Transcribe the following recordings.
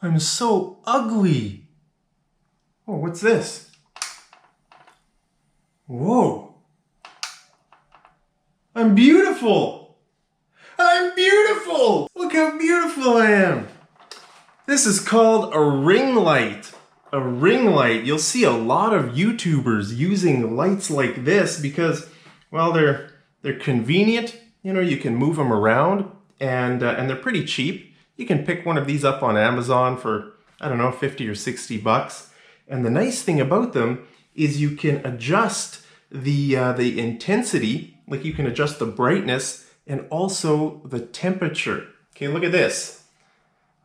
I'm so ugly. Oh, what's this? Whoa. I'm beautiful. I'm beautiful. Look how beautiful I am. This is called a ring light. A ring light. You'll see a lot of YouTubers using lights like this because, well, they're convenient. You know, you can move them around and they're pretty cheap. You can pick one of these up on Amazon for, I don't know, 50 or 60 bucks. And the nice thing about them is you can adjust the intensity, like you can adjust the brightness and also the temperature. Okay, look at this.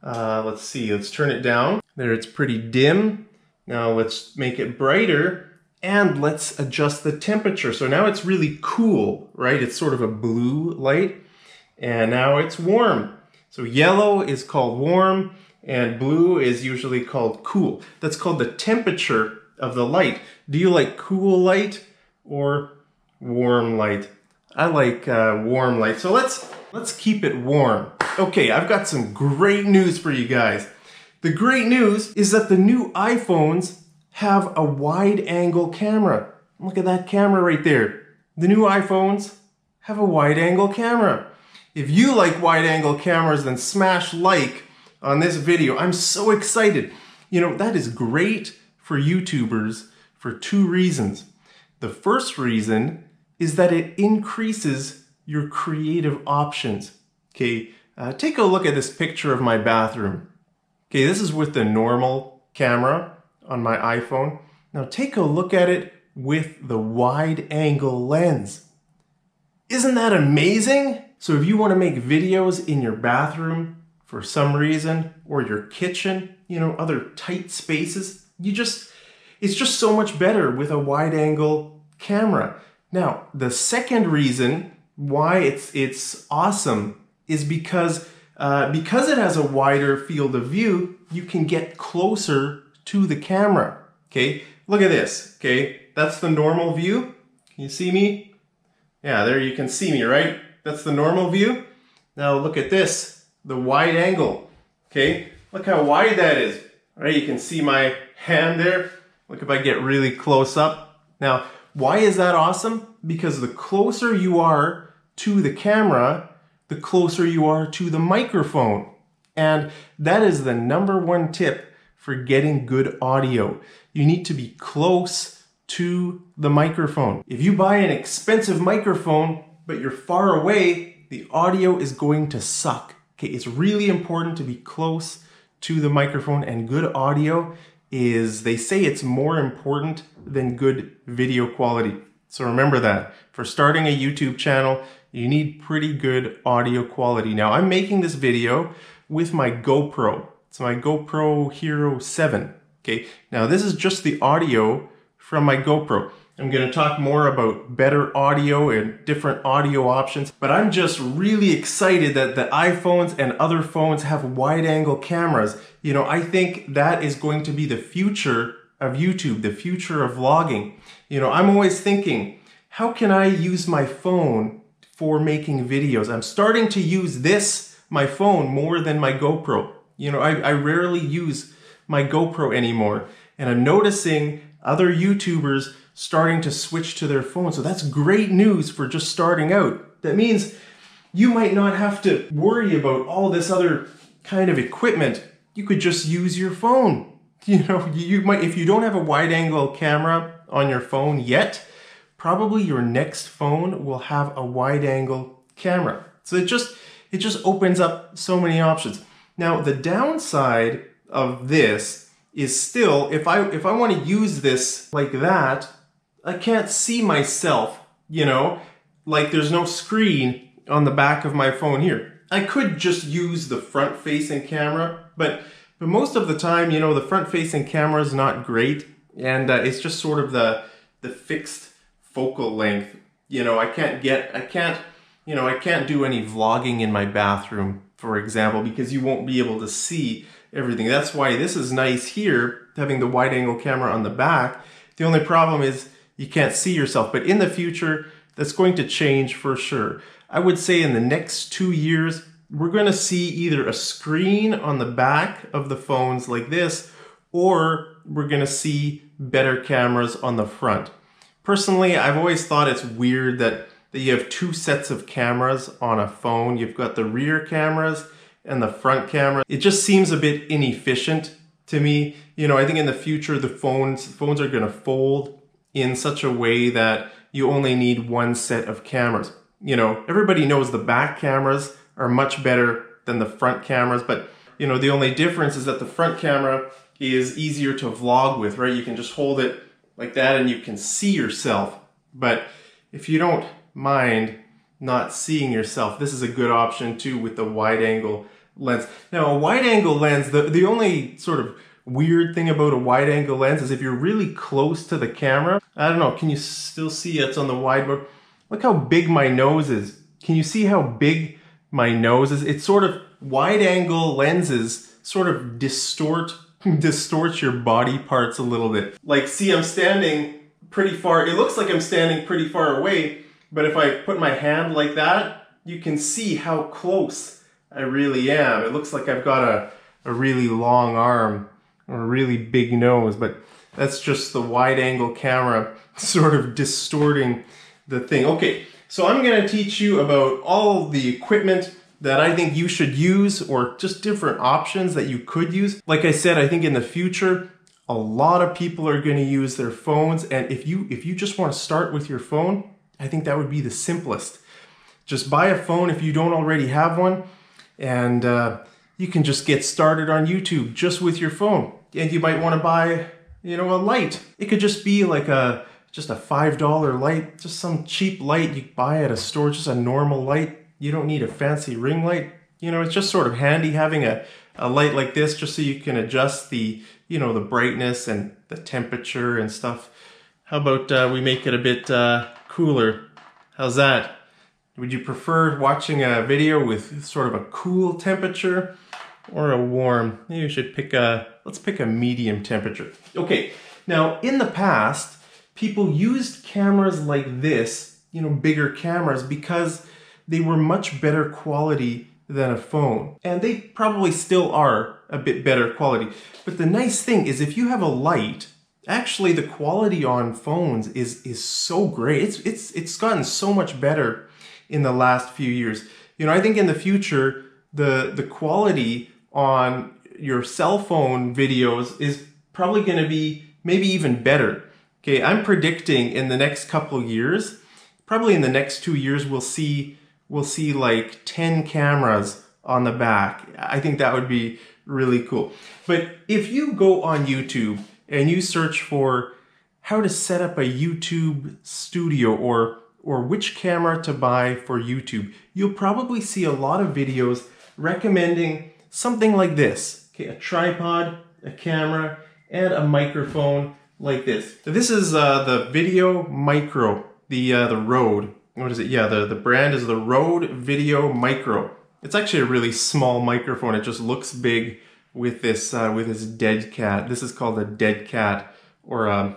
Let's see, let's turn it down. There, it's pretty dim. Now let's make it brighter and let's adjust the temperature. So now it's really cool, right? It's sort of a blue light and now it's warm. So yellow is called warm and blue is usually called cool. That's called the temperature of the light. Do you like cool light or warm light? I like warm light. So let's keep it warm. Okay, I've got some great news for you guys. The great news is that the new iPhones have a wide-angle camera. Look at that camera right there. The new iPhones have a wide-angle camera. If you like wide-angle cameras, then smash like on this video. I'm so excited. You know, that is great for YouTubers for two reasons. The first reason is that it increases your creative options. Okay, take a look at this picture of my bathroom. Okay, this is with the normal camera on my iPhone. Now take a look at it with the wide angle lens. Isn't that amazing? So if you want to make videos in your bathroom for some reason, or your kitchen, you know, other tight spaces, it's just so much better with a wide angle camera. Now, the second reason why it's awesome is because it has a wider field of view, you can get closer to the camera. Okay, look at this. Okay, that's the normal view. Can you see me? Yeah, there you can see me, right? That's the normal view. Now look at this, the wide angle. Okay, look how wide that is. All right, you can see my hand there. Look if I get really close up. Now, why is that awesome? Because the closer you are to the camera, the closer you are to the microphone. And that is the #1 tip for getting good audio. You need to be close to the microphone. If you buy an expensive microphone, but you're far away, the audio is going to suck. Okay, it's really important to be close to the microphone, and good audio is, they say it's more important than good video quality. So remember that. For starting a YouTube channel, you need pretty good audio quality. Now I'm making this video with my GoPro. It's my GoPro Hero 7. Okay, now this is just the audio from my GoPro. I'm going to talk more about better audio and different audio options, but I'm just really excited that the iPhones and other phones have wide-angle cameras. You know, I think that is going to be the future of YouTube, the future of vlogging. You know, I'm always thinking, how can I use my phone for making videos? I'm starting to use my phone, more than my GoPro. You know, I rarely use my GoPro anymore, and I'm noticing other YouTubers starting to switch to their phone. So that's great news for just starting out. That means you might not have to worry about all this other kind of equipment. You could just use your phone. You know, you might, if you don't have a wide angle camera on your phone yet, probably your next phone will have a wide angle camera. So it just opens up so many options. Now the downside of this is still, if I want to use this like that, I can't see myself, you know, like there's no screen on the back of my phone here. I could just use the front-facing camera, but most of the time, you know, the front-facing camera is not great, and it's just sort of the fixed focal length. You know, I can't do any vlogging in my bathroom, for example, because you won't be able to see everything. That's why this is nice here, having the wide-angle camera on the back. The only problem is you can't see yourself, but in the future, that's going to change for sure. I would say in the next 2 years, we're going to see either a screen on the back of the phones like this, or we're going to see better cameras on the front. Personally, I've always thought it's weird that you have two sets of cameras on a phone. You've got the rear cameras and the front camera. It just seems a bit inefficient to me. You know, I think in the future the phones are going to fold in such a way that you only need one set of cameras. You know, everybody knows the back cameras are much better than the front cameras, but you know, the only difference is that the front camera is easier to vlog with, right? You can just hold it like that and you can see yourself. But if you don't mind not seeing yourself, this is a good option too with the wide angle lens. Now, a wide angle lens, the only sort of weird thing about a wide angle lens is if you're really close to the camera, I don't know, can you still see it's on the wide mode? Look how big my nose is. Can you see how big my nose is? It's sort of, wide angle lenses sort of distort your body parts a little bit. Like, see, I'm standing pretty far. It looks like I'm standing pretty far away, but if I put my hand like that, you can see how close I really am. It looks like I've got a really long arm or a really big nose, but that's just the wide angle camera sort of distorting the thing. Okay, so I'm going to teach you about all the equipment that I think you should use, or just different options that you could use. Like I said, I think in the future, a lot of people are going to use their phones, and if you just want to start with your phone, I think that would be the simplest. Just buy a phone if you don't already have one, and you can just get started on YouTube just with your phone. And you might want to buy, you know, a light. It could just be like just a $5 light, just some cheap light you buy at a store, just a normal light. You don't need a fancy ring light. You know, it's just sort of handy having a light like this, just so you can adjust the, you know, the brightness and the temperature and stuff. How about we make it a bit cooler? How's that? Would you prefer watching a video with sort of a cool temperature or a warm? Maybe you should pick let's pick a medium temperature. Okay, now in the past, people used cameras like this, you know, bigger cameras, because they were much better quality than a phone. And they probably still are a bit better quality. But the nice thing is, if you have a light, actually the quality on phones is so great. It's gotten so much better in the last few years. You know, I think in the future, the quality on your cell phone videos is probably going to be maybe even better. Okay, I'm predicting in the next couple years, probably in the next 2 years, we'll see like 10 cameras on the back. I think that would be really cool. But if you go on YouTube and you search for how to set up a YouTube studio, or which camera to buy for YouTube, you'll probably see a lot of videos recommending something like this. Okay, a tripod, a camera, and a microphone like this. So this is the Video Micro, the Rode. What is it? Yeah, the brand is the Rode Video Micro. It's actually a really small microphone. It just looks big with this deadcat. This is called a deadcat, or a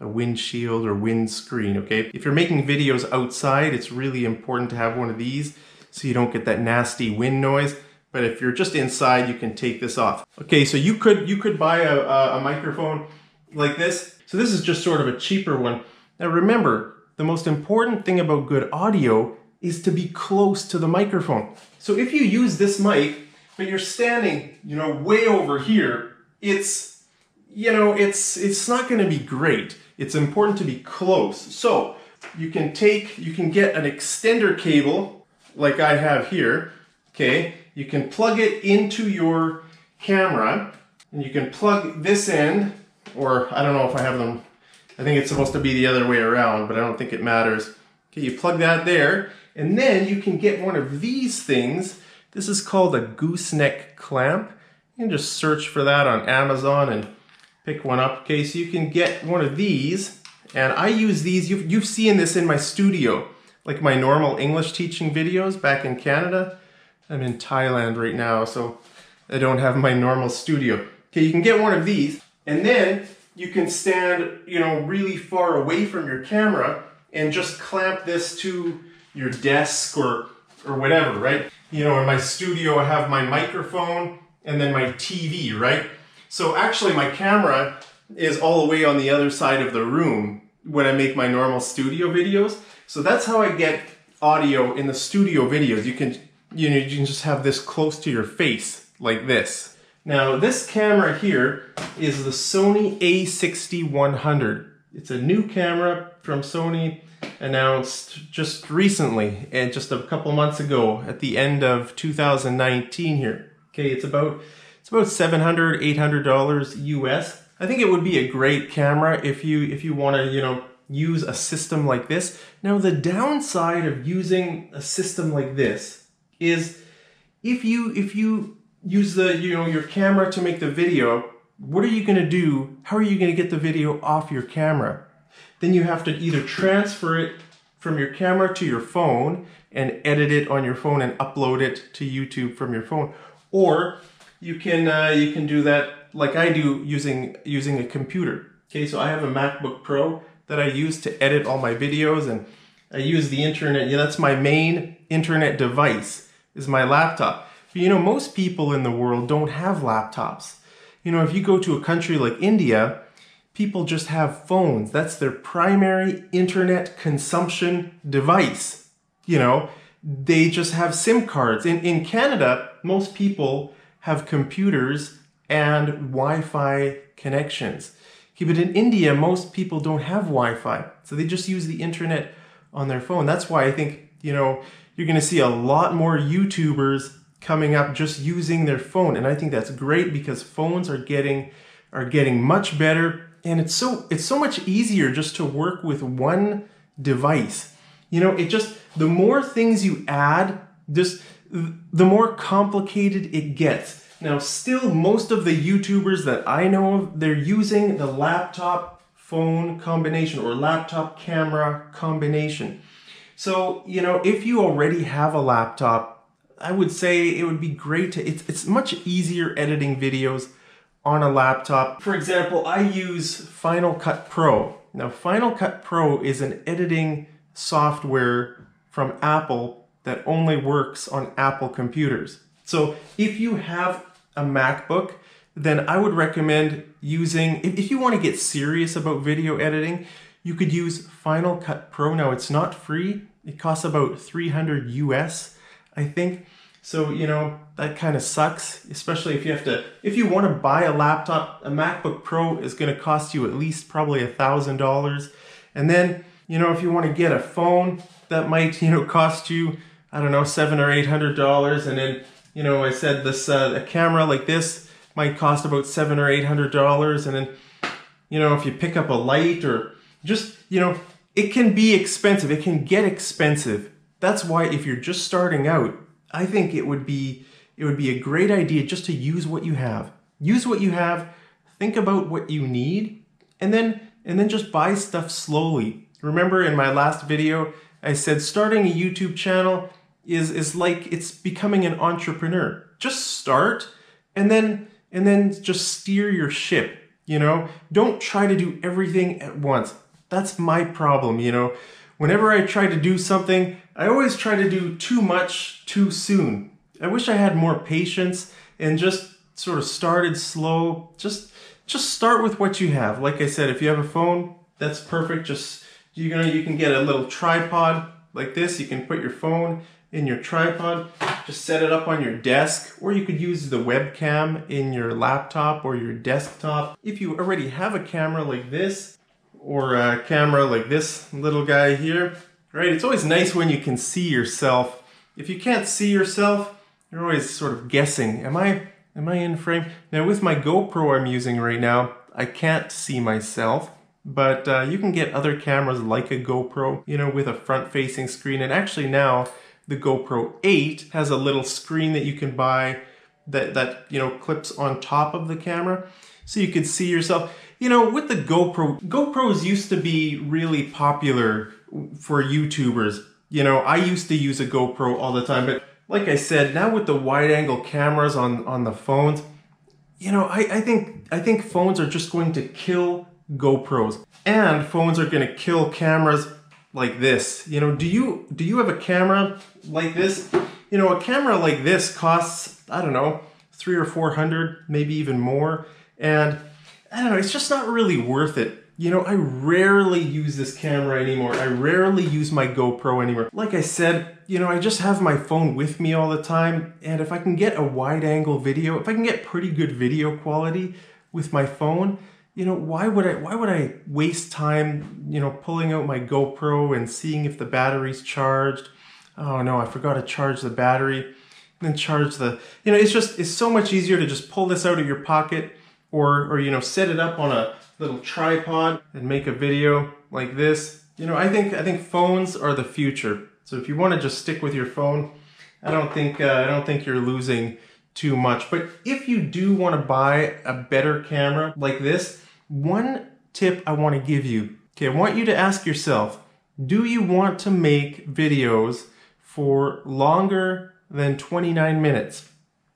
windshield or windscreen. Okay, if you're making videos outside, it's really important to have one of these so you don't get that nasty wind noise. But if you're just inside, you can take this off. Okay, so you could buy a microphone like this. So this is just sort of a cheaper one. Now remember, the most important thing about good audio is to be close to the microphone. So if you use this mic, but you're standing, you know, way over here, it's not going to be great. It's important to be close. So you can get an extender cable like I have here. Okay, you can plug it into your camera, and you can plug this end, or I don't know if I have them. I think it's supposed to be the other way around, but I don't think it matters. Okay, you plug that there, and then you can get one of these things. This is called a gooseneck clamp. You can just search for that on Amazon and pick one up. Okay, so you can get one of these, and I use these. You've seen this in my studio, like my normal English teaching videos back in Canada. I'm in Thailand right now, so I don't have my normal studio. Okay, you can get one of these, and then you can stand, you know, really far away from your camera and just clamp this to your desk, or or whatever, right? You know, in my studio, I have my microphone and then my TV, right? So actually my camera is all the way on the other side of the room when I make my normal studio videos. So that's how I get audio in the studio videos. You can just have this close to your face like this. Now this camera here is the Sony a6100. It's a new camera from Sony, announced just recently and just a couple months ago at the end of 2019 here. Okay, it's about $700, $800 US. I think it would be a great camera if you want to, you know, use a system like this. Now the downside of using a system like this is if you use the, you know, your camera to make the video, what are you going to do? How are you going to get the video off your camera? Then you have to either transfer it from your camera to your phone and edit it on your phone and upload it to YouTube from your phone, or you can do that like I do using a computer. Okay, so I have a MacBook Pro that I use to edit all my videos, and I use the internet. Yeah, that's my main internet device, is my laptop. But you know, most people in the world don't have laptops. You know, if you go to a country like India, people just have phones. That's their primary internet consumption device. You know, they just have SIM cards. In Canada, most people have computers and Wi-Fi connections. Okay, but in India, most people don't have Wi-Fi, so they just use the internet on their phone. That's why I think, you know, you're going to see a lot more YouTubers coming up just using their phone, and I think that's great because phones are getting much better, and it's so much easier just to work with one device. You know, the more things you add, just the more complicated it gets. Now, still, most of the YouTubers that I know of, they're using the laptop phone combination or laptop camera combination. So, you know, if you already have a laptop, I would say it would be great to, it's much easier editing videos on a laptop. For example, I use Final Cut Pro. Now, Final Cut Pro is an editing software from Apple that only works on Apple computers. So if you have a MacBook, then I would recommend using, if you want to get serious about video editing, you could use Final Cut Pro. Now it's not free. It costs about $300 US, I think. So, you know, that kind of sucks, especially if you want to buy a laptop. A MacBook Pro is going to cost you at least probably $1,000. And then, you know, if you want to get a phone, that might, you know, cost you, I don't know, $700 or $800. And then, you know, I said this, a camera like this might cost about $700 or $800. And then, you know, if you pick up a light or just, you know, it can be expensive. It can get expensive. That's why if you're just starting out, I think it would be a great idea just to use what you have. Use what you have, think about what you need, and then just buy stuff slowly. Remember in my last video, I said starting a YouTube channel is like it's becoming an entrepreneur. Just start and then just steer your ship, you know? Don't try to do everything at once. That's my problem, you know? Whenever I try to do something, I always try to do too much too soon. I wish I had more patience and just sort of started slow. Just start with what you have. Like I said, if you have a phone, that's perfect. Just you can get a little tripod like this. You can put your phone in your tripod, just set it up on your desk, or you could use the webcam in your laptop or your desktop. If you already have a camera like this, or a camera like this little guy here, right? It's always nice when you can see yourself. If you can't see yourself, you're always sort of guessing, am I in frame? Now with my GoPro I'm using right now, I can't see myself, but you can get other cameras like a GoPro, you know, with a front-facing screen. And actually now the GoPro 8 has a little screen that you can buy that you know, clips on top of the camera, so you can see yourself. You know, with the GoPros used to be really popular for YouTubers. You know, I used to use a GoPro all the time, but like I said, now with the wide-angle cameras on the phones, you know, I think phones are just going to kill GoPros, and phones are going to kill cameras like this. You know, do you have a camera like this, you know, a camera like this costs, I don't know, $300 or $400, maybe even more. And I don't know, it's just not really worth it. You know, I rarely use this camera anymore. I rarely use my GoPro anymore. Like I said, you know, I just have my phone with me all the time. And if I can get a wide angle video, if I can get pretty good video quality with my phone, you know, why would I waste time, you know, pulling out my GoPro and seeing if the battery's charged? Oh no, I forgot to charge the battery. And then charge the, you know, it's so much easier to just pull this out of your pocket or you know, set it up on a little tripod and make a video like this. You know, I think phones are the future. So if you want to just stick with your phone, I don't think you're losing too much. But if you do want to buy a better camera like this, one tip I want to give you. Okay, I want you to ask yourself, do you want to make videos for longer than 29 minutes?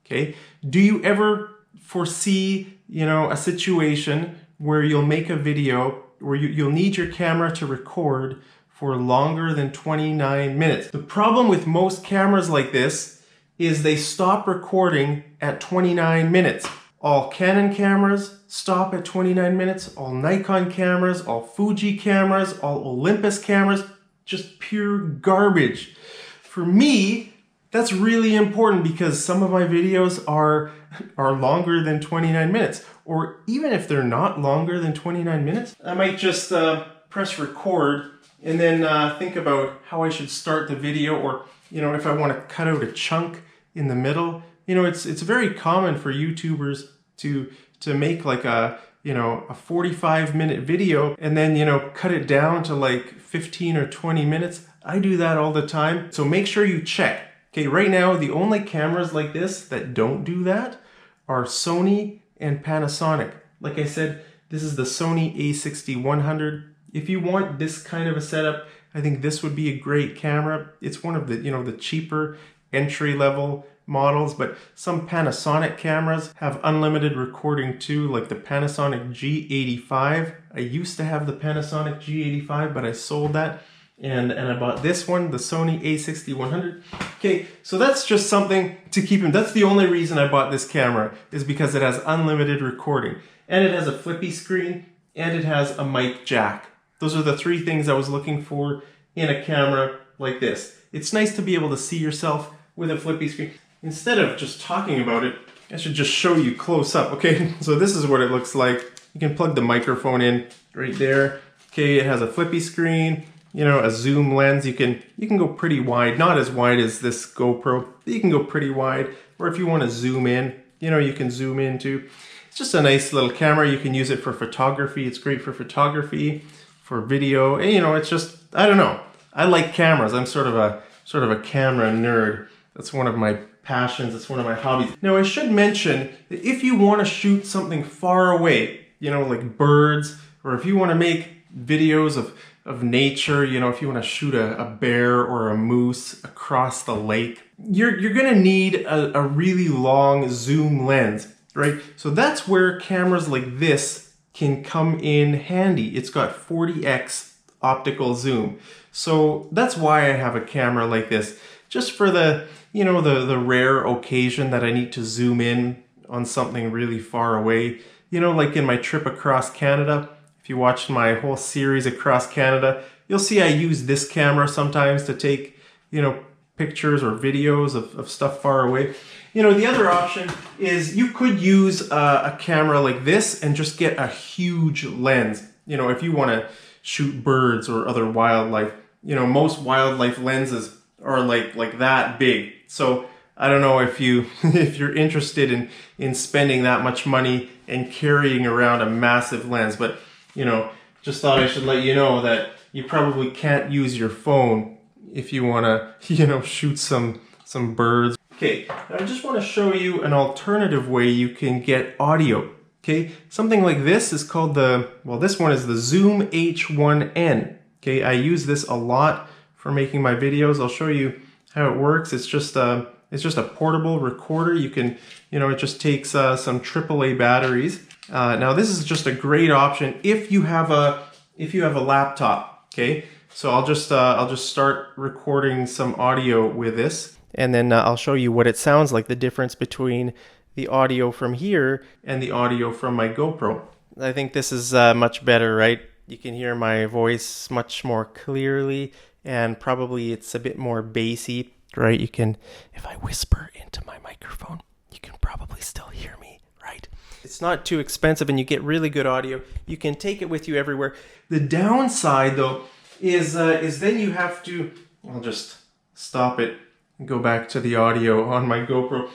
Okay, do you ever foresee, you know, a situation where you'll make a video where you'll need your camera to record for longer than 29 minutes? The problem with most cameras like this is they stop recording at 29 minutes. All Canon cameras stop at 29 minutes, all Nikon cameras, all Fuji cameras, all Olympus cameras, just pure garbage. For me, that's really important because some of my videos are longer than 29 minutes. Or even if they're not longer than 29 minutes, I might just press record and then think about how I should start the video, or, you know, if I want to cut out a chunk in the middle. You know, it's very common for YouTubers to make like a 45-minute video and then, you know, cut it down to like 15 or 20 minutes. I do that all the time. So make sure you check. Okay, right now, the only cameras like this that don't do that are Sony and Panasonic. Like I said, this is the Sony a6100. If you want this kind of a setup, I think this would be a great camera. It's one of the, you know, the cheaper entry-level models, but some Panasonic cameras have unlimited recording too, like the Panasonic G85. I used to have the Panasonic G85, but I sold that. And I bought this one, the Sony a6100. Okay, so that's just something to keep in. That's the only reason I bought this camera, is because it has unlimited recording. And it has a flippy screen, and it has a mic jack. Those are the three things I was looking for in a camera like this. It's nice to be able to see yourself with a flippy screen. Instead of just talking about it, I should just show you close up. Okay, so this is what it looks like. You can plug the microphone in right there. Okay, it has a flippy screen. You know, a zoom lens. You can go pretty wide, not as wide as this GoPro, but you can go pretty wide. Or if you want to zoom in, you know, you can zoom in too. It's just a nice little camera. You can use it for photography. It's great for photography, for video, and you know, it's just, I don't know. I like cameras. I'm sort of a camera nerd. That's one of my passions. It's one of my hobbies. Now, I should mention that if you want to shoot something far away, you know, like birds, or if you want to make videos of nature, you know, if you want to shoot a bear or a moose across the lake, you're gonna need a really long zoom lens, right? So that's where cameras like this can come in handy. It's got 40x optical zoom. So that's why I have a camera like this, just for the, you know, the rare occasion that I need to zoom in on something really far away. You know, like in my trip across Canada. If you watched my whole series across Canada, you'll see I use this camera sometimes to take, you know, pictures or videos of stuff far away. You know, the other option is you could use a camera like this and just get a huge lens. You know, if you want to shoot birds or other wildlife, you know, most wildlife lenses are like that big. So I don't know if you're interested in spending that much money and carrying around a massive lens, but you know, just thought I should let you know that you probably can't use your phone if you want to, you know, shoot some birds. Okay, now I just want to show you an alternative way you can get audio. Okay, something like this is called this one is the Zoom H1N. Okay, I use this a lot for making my videos. I'll show you how it works. It's just a portable recorder. You can, you know, it just takes some AAA batteries. Now this is just a great option if you have a laptop. Okay, So I'll just start recording some audio with this, and then I'll show you what it sounds like, the difference between the audio from here and the audio from my GoPro. I think this is much better, right? You can hear my voice much more clearly, and probably it's a bit more bassy, right? You can, if I whisper into my microphone, you can probably still hear me, right? It's not too expensive and you get really good audio. You can take it with you everywhere. The downside though is then you have to, I'll just stop it and go back to the audio on my GoPro.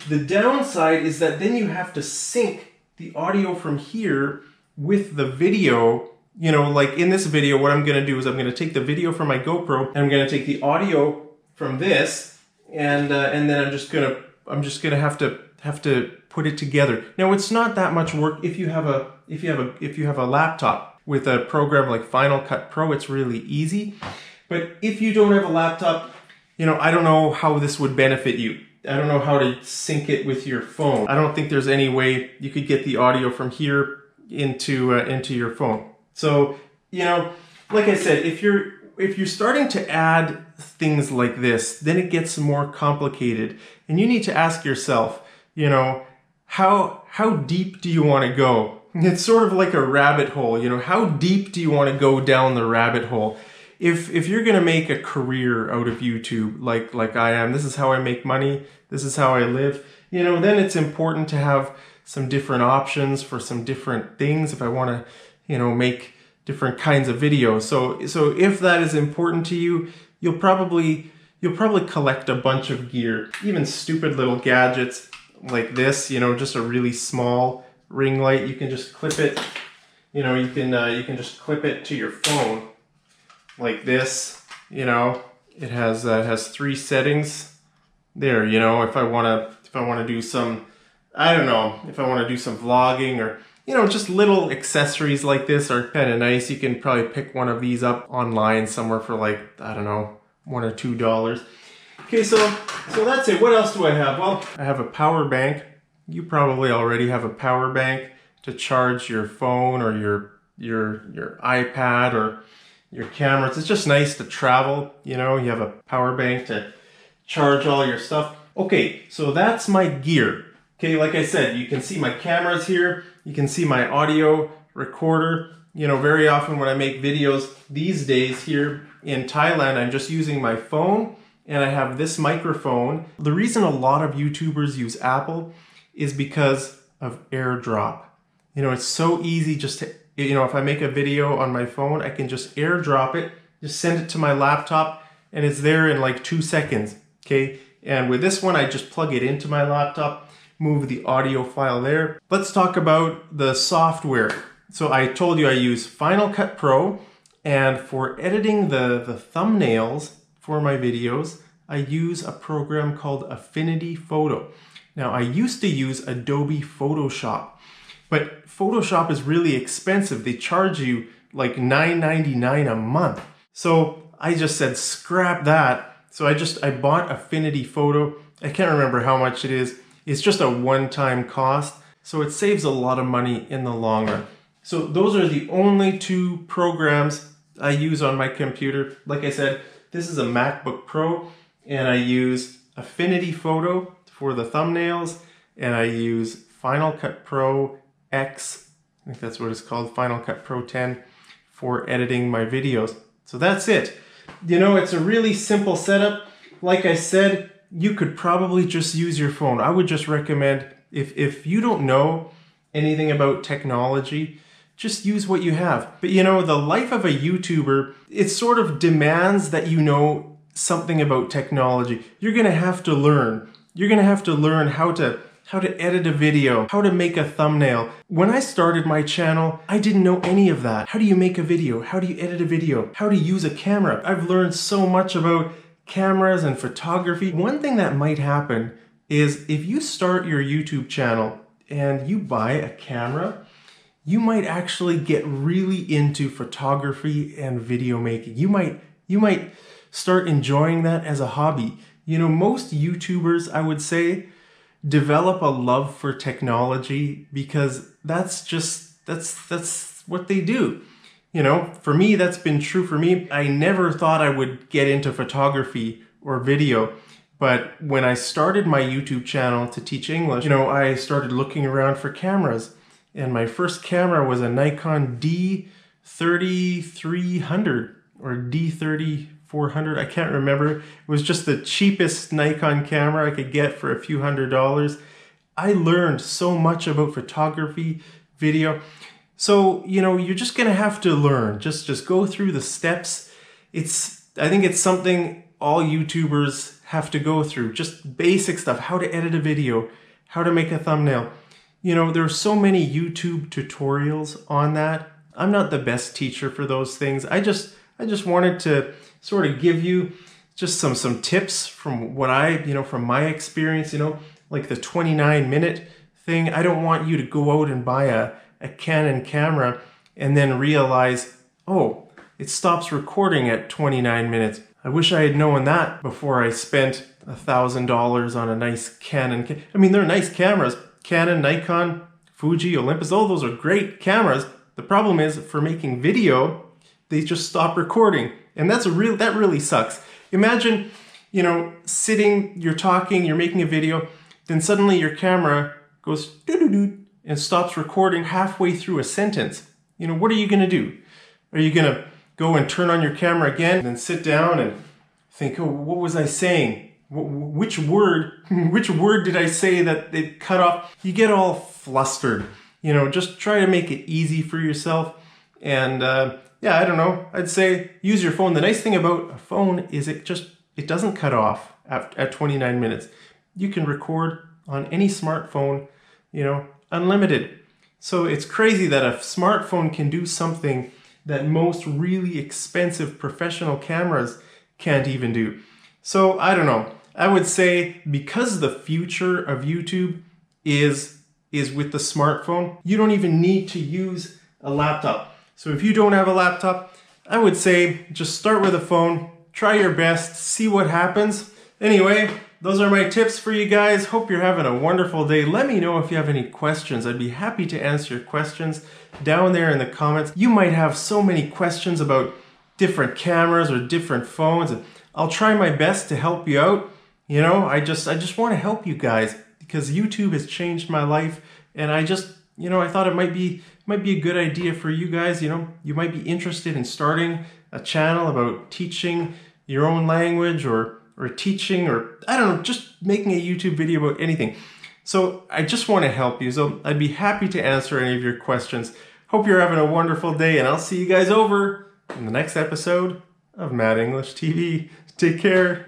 The downside is that then you have to sync the audio from here with the video. You know, like in this video, what I'm going to do is I'm going to take the video from my GoPro and I'm going to take the audio from this, and then I'm just going to have to put it together. Now, it's not that much work if you have a laptop with a program like Final Cut Pro. It's really easy. But if you don't have a laptop, you know, I don't know how this would benefit you. I don't know how to sync it with your phone. I don't think there's any way you could get the audio from here into your phone. So, you know, like I said, if you're starting to add things like this, then it gets more complicated, and you need to ask yourself, you know, how deep do you want to go? It's sort of like a rabbit hole, you know, how deep do you want to go down the rabbit hole? If you're going to make a career out of YouTube, like I am, this is how I make money, this is how I live, you know, then it's important to have some different options for some different things if I want to, you know, make different kinds of videos. So if that is important to you, you'll probably collect a bunch of gear, even stupid little gadgets like this, you know, just a really small ring light. You can just clip it, you know, you can just clip it to your phone like this, you know. It has 3 settings there, you know, if I want to do some, I don't know, if I want to do some vlogging, or, you know, just little accessories like this are kind of nice. You can probably pick one of these up online somewhere for like, I don't know, $1 or $2. Okay, so that's it. What else do I have? Well, I have a power bank. You probably already have a power bank to charge your phone or your iPad or your cameras. It's just nice to travel, you know, you have a power bank to charge all your stuff. Okay, so that's my gear. Okay, like I said, you can see my cameras here. You can see my audio recorder. You know, very often when I make videos these days here in Thailand, I'm just using my phone and I have this microphone. The reason a lot of YouTubers use Apple is because of AirDrop. You know, it's so easy just to, you know, if I make a video on my phone, I can just AirDrop it, just send it to my laptop, and it's there in like 2 seconds, okay? And with this one, I just plug it into my laptop, move the audio file there. Let's talk about the software. So I told you I use Final Cut Pro, and for editing the thumbnails for my videos, I use a program called Affinity Photo. Now, I used to use Adobe Photoshop, but Photoshop is really expensive. They charge you like $9.99 a month. So I just said, scrap that. So I bought Affinity Photo. I can't remember how much it is. It's just a one-time cost. So it saves a lot of money in the long run. So those are the only 2 programs I use on my computer. Like I said, this is a MacBook Pro, and I use Affinity Photo for the thumbnails, and I use Final Cut Pro X, I think that's what it's called, Final Cut Pro 10, for editing my videos. So that's it. You know, it's a really simple setup. Like I said, you could probably just use your phone. I would just recommend, if you don't know anything about technology, just use what you have. But you know, the life of a YouTuber, it sort of demands that you know something about technology. You're gonna have to learn. You're gonna have to learn how to edit a video, how to make a thumbnail. When I started my channel, I didn't know any of that. How do you make a video? How do you edit a video? How to use a camera? I've learned so much about cameras and photography. One thing that might happen is if you start your YouTube channel and you buy a camera, you might actually get really into photography and video making. You might start enjoying that as a hobby. You know, most YouTubers, I would say, develop a love for technology because that's what they do. You know, for me, that's been true for me. I never thought I would get into photography or video. But when I started my YouTube channel to teach English, you know, I started looking around for cameras. And my first camera was a Nikon D3300 or D3400. I can't remember. It was just the cheapest Nikon camera I could get for a few $100s. I learned so much about photography, video. So, you know, you're just going to have to learn. Just go through the steps. I think it's something all YouTubers have to go through. Just basic stuff, how to edit a video, how to make a thumbnail. You know, there are so many YouTube tutorials on that. I'm not the best teacher for those things. I just wanted to sort of give you just some tips from what from my experience, like the 29-minute thing. I don't want you to go out and buy a Canon camera and then realize, oh, it stops recording at 29 minutes. I wish I had known that before I spent $1,000 on a nice Canon. I mean, they're nice cameras. Canon, Nikon, Fuji, Olympus, all those are great cameras. The problem is for making video, they just stop recording. And that really sucks. Imagine, you're talking, you're making a video, then suddenly your camera goes doo-doo-doo and stops recording halfway through a sentence. What are you going to do? Are you going to go and turn on your camera again and then sit down and think, oh, what was I saying? Which word did I say that it cut off? You get all flustered. Just try to make it easy for yourself. And I don't know. I'd say use your phone. The nice thing about a phone is it doesn't cut off at 29 minutes. You can record on any smartphone, unlimited. So it's crazy that a smartphone can do something that most really expensive professional cameras can't even do. So I don't know. I would say because the future of YouTube is with the smartphone, you don't even need to use a laptop. So if you don't have a laptop, I would say just start with a phone, try your best, see what happens. Anyway, those are my tips for you guys. Hope you're having a wonderful day. Let me know if you have any questions. I'd be happy to answer your questions down there in the comments. You might have so many questions about different cameras or different phones. I'll try my best to help you out. I just want to help you guys because YouTube has changed my life, and I thought it might be a good idea for you guys. You might be interested in starting a channel about teaching your own language or teaching, or I don't know, just making a YouTube video about anything. So I just want to help you. So I'd be happy to answer any of your questions. Hope you're having a wonderful day, and I'll see you guys over in the next episode of Mad English TV. Take care.